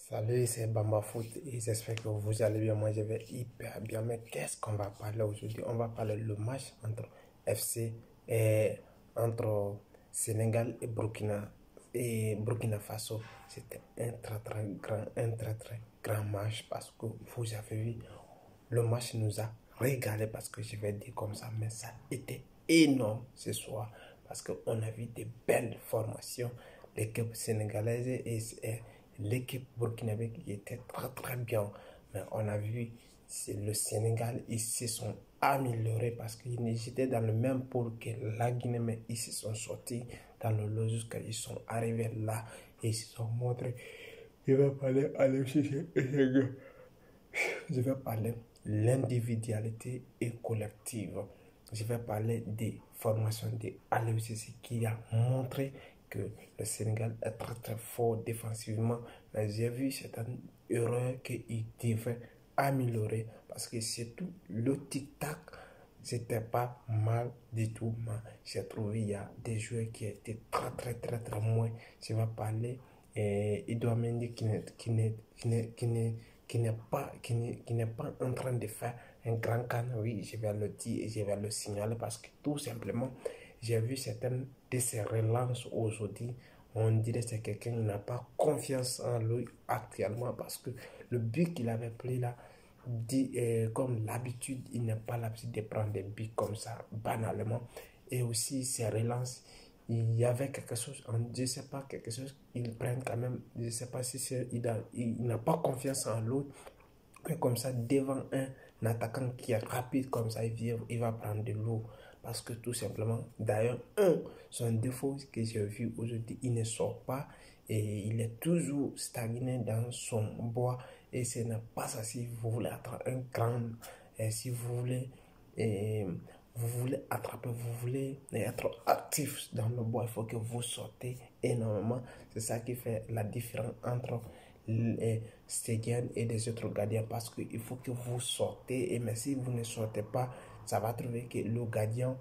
Salut, c'est Bamba Foot et j'espère que vous allez bien. Moi, je vais hyper bien. Mais qu'est-ce qu'on va parler aujourd'hui? On va parler le match entre FC et entre Sénégal et Burkina Faso. C'était un très grand match parce que vous avez vu, le match nous a régalé parce que je vais dire comme ça, mais ça a été énorme ce soir parce qu'on a vu des belles formations. L'équipe sénégalaise et l'équipe burkinabé qui était très bien. Mais on a vu le Sénégal, ils se sont améliorés parce qu'ils étaient dans le même pôle que la Guinée, mais ils se sont sortis dans le lot jusqu'à ils sont arrivés là et ils se sont montrés. Je vais parler à je vais parler l'individualité et collective. Je vais parler des formations de Aliou Cissé qui a montré que le Sénégal est très fort défensivement. Mais j'ai vu certaines erreurs qu'il devait améliorer parce que surtout le tic-tac, c'était pas mal du tout. Mais j'ai trouvé il y a des joueurs qui étaient très moins. Je vais parler Edouard Mendy qui n'est pas en train de faire un grand can. Oui, je vais le dire et je vais le signaler parce que tout simplement, j'ai vu certaines de ses relances aujourd'hui. On dirait que c'est quelqu'un qui n'a pas confiance en lui actuellement parce que le but qu'il avait pris là, comme l'habitude, il n'a pas l'habitude de prendre des buts comme ça, banalement. Et aussi ses relances, il y avait quelque chose, je ne sais pas, quelque chose, ils prennent quand même, je ne sais pas si il n'a pas confiance en l'autre, mais comme ça, devant un attaquant qui est rapide, comme ça, il va prendre de l'eau. Parce que tout simplement, d'ailleurs, son défaut que j'ai vu aujourd'hui, il ne sort pas et il est toujours stagné dans son bois. Et ce n'est pas ça si vous voulez être un grand, si vous voulez attraper, vous voulez être actif dans le bois, il faut que vous sortez énormément. C'est ça qui fait la différence entre les Stegen et les autres gardiens parce qu'il faut que vous sortez. Et mais si vous ne sortez pas, ça va trouver que le gardien,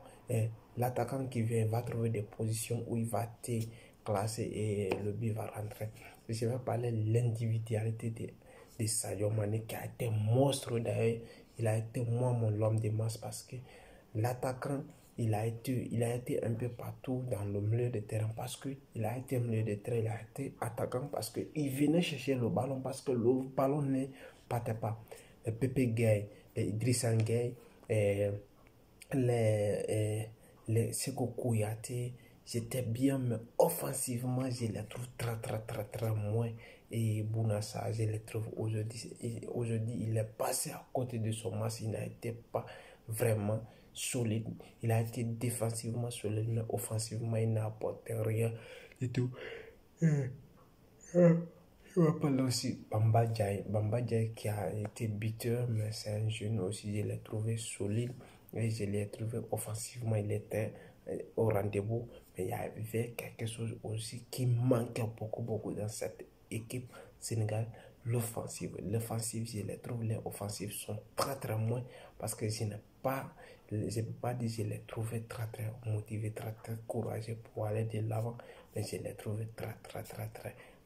l'attaquant qui vient, va trouver des positions où il va te classer et le but va rentrer. Je vais parler de l'individualité de Sadio Mané qui a été monstre d'ailleurs. Il a été moi mon homme de masse parce que l'attaquant, il a été un peu partout dans le milieu de terrain parce qu'il a été milieu de terrain, il a été attaquant parce qu'il venait chercher le ballon parce que le ballon ne partait pas. Le Pepe Gueye, Idrissa Gueye, les Seko Kouyaté, j'étais bien, mais offensivement, je les trouve très moins. Et Bounassa, je les trouve aujourd'hui, il est passé à côté de son match, il n'a été pas vraiment solide. Il a été défensivement solide, mais offensivement, il n'a apporté rien du tout. Je vais parler aussi Bamba Diaye qui a été buteur, mais c'est un jeune aussi, je l'ai trouvé solide et je l'ai trouvé offensivement, il était au rendez-vous, mais il y avait quelque chose aussi qui manquait beaucoup dans cette équipe Sénégal, l'offensive. L'offensive, je les trouve, les offensives sont très moins parce que je ne peux pas dire je les trouvais très motivés, très courageux pour aller de l'avant, mais je les trouvais très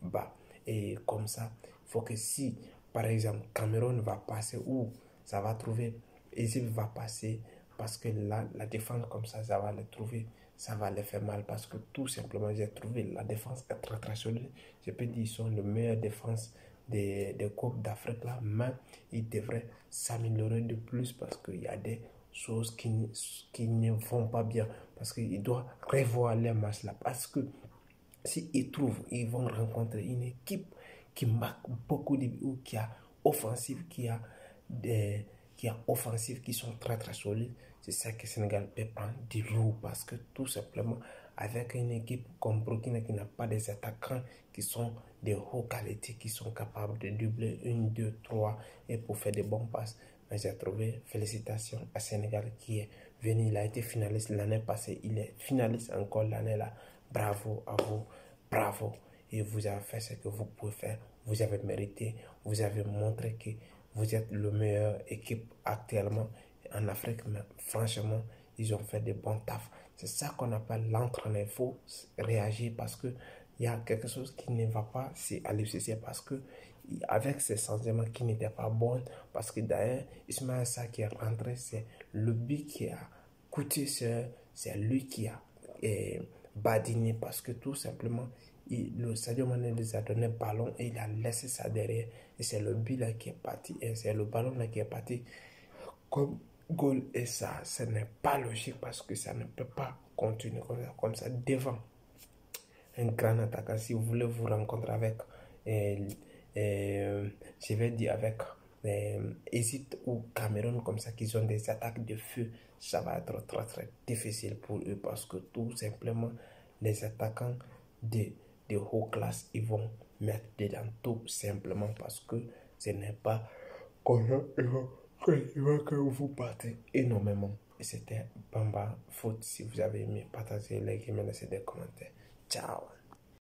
bas. Et comme ça, il faut que si, par exemple, Cameroun va passer ou ça va trouver, Égypte va passer, parce que la défense comme ça va les trouver, ça va les faire mal parce que tout simplement, j'ai trouvé la défense est très solide. Je peux dire qu'ils sont le meilleur défense des Coupes d'Afrique là, mais ils devraient s'améliorer de plus parce qu'il y a des choses qui ne vont pas bien, parce qu'ils doivent revoir les matchs là, parce que s'ils trouvent, ils vont rencontrer une équipe qui marque beaucoup de buts, qui a offensive, qui sont très solides. C'est ça que le Sénégal peut prendre du lourd parce que tout simplement, avec une équipe comme Burkina qui n'a pas des attaquants qui sont de haute qualité, qui sont capables de doubler 1, 2, 3 et pour faire des bons passes. Mais j'ai trouvé, félicitations à Sénégal qui est venu, il a été finaliste l'année passée, il est finaliste encore l'année là. Bravo à vous, bravo. Et vous avez fait ce que vous pouvez faire, vous avez mérité, vous avez montré que vous êtes le meilleur équipe actuellement en Afrique, mais franchement, ils ont fait des bons tafs. C'est ça qu'on appelle l'entraîneur. Il faut réagir parce que il y a quelque chose qui ne va pas, c'est à l'UCC parce que avec ces sentiments qui n'étaient pas bons, parce que d'ailleurs, Ismaël Sarr qui est rentré, c'est le but qui a coûté, c'est lui qui a badiné parce que tout simplement, le Sadio Mané les a donné le ballon et il a laissé ça derrière. Et c'est le but là qui est parti, et c'est le ballon là qui est parti comme goal. Et ça, ce n'est pas logique parce que ça ne peut pas continuer comme ça devant un grand attaquant. Si vous voulez vous rencontrer avec, je vais dire avec Égypte ou Cameroun, comme ça, qu'ils ont des attaques de feu, ça va être très très difficile pour eux parce que tout simplement, les attaquants de haut classe, ils vont mettre dedans tout simplement parce que ce n'est pas comme ça, il va que vous partez énormément. Et c'était Bamba Foot. Si vous avez aimé, partagez, likez, laissez des commentaires. Ciao.